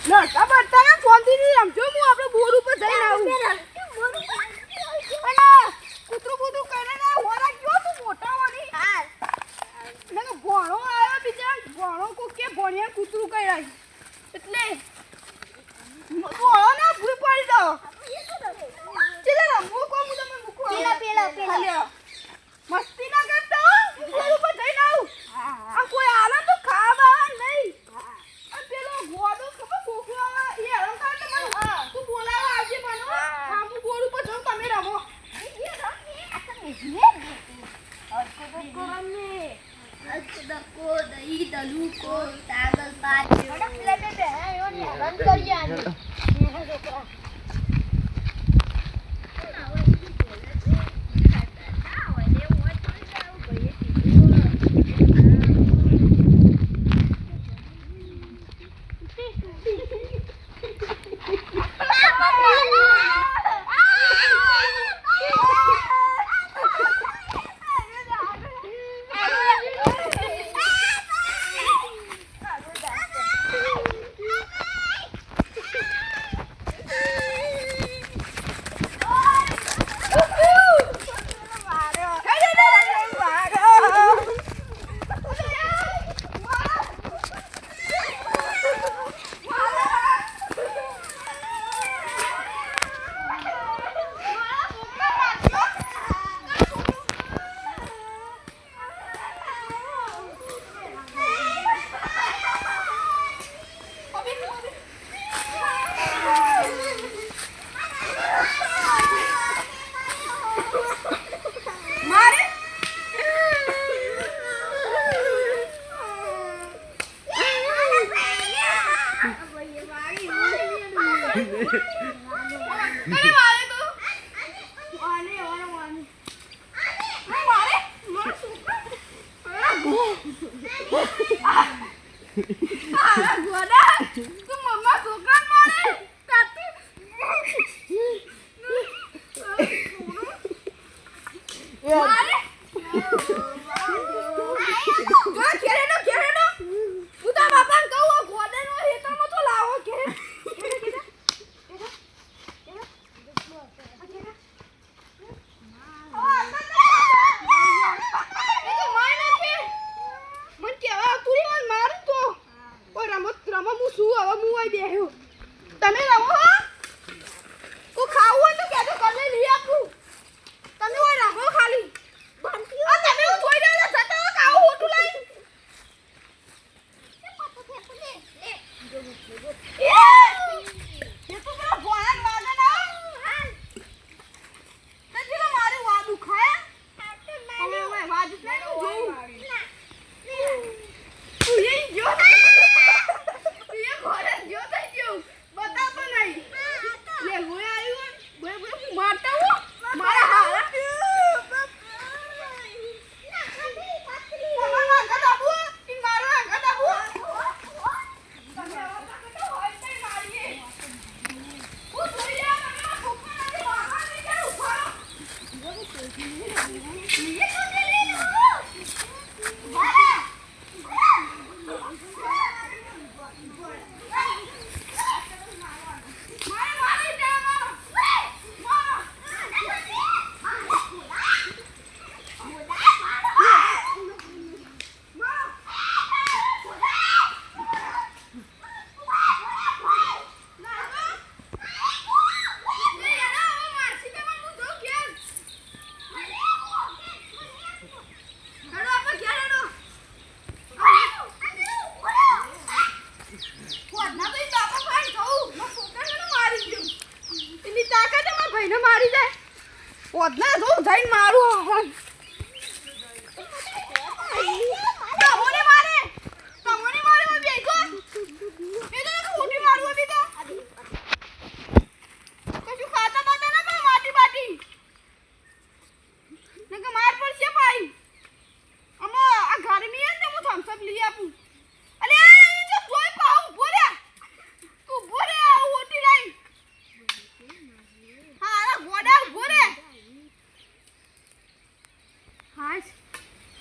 લડતા બડતા ને ફોનથી રમજો હું આપણે બોર ઉપર જઈને આવું અને કૂતરું કૂતરું કરે ને હોરા ગયો તું મોટા હોની હા ને ભણો આવ્યો બીજા ભણો કોક કે ભણ્યા કૂતરું કર્યા એટલે ભણો ના ભૂલ પડી દો ચલે રમવું કોમ તમે મૂકો પેલા મસ્તી ના કરતા બોર ઉપર જઈને આવું આ કોઈ આલે તો ખાવા નહીં આ પેલો ગોડો ખબર કોકરો આવે એ હરંકાર તમને તું બોલાવા આવજે મને હા હું બોર ઉપર જાઉં તમે રમો અચડકો દહી દલુકો તાગલ પાછો એટલે બે હે ઓને રન કરી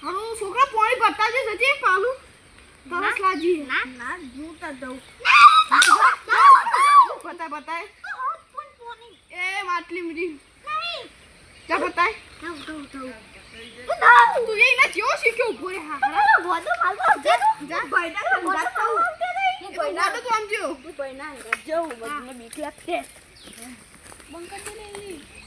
આની છોકરા બતાજે સજી પાલું તરસ લાજી ના ના હું તો દઉં બતાય પોની એ માટલી મીરી નહીં જા બતાય તું તું એ ના જેવો શીખ્યો ઉભો રે હા હા બોધો માલતો જા ભાઈડા સમજાતો હું ભાઈડા તો સમજો હું પૈના જવું મને બીક લાગશે બંધ કરી દે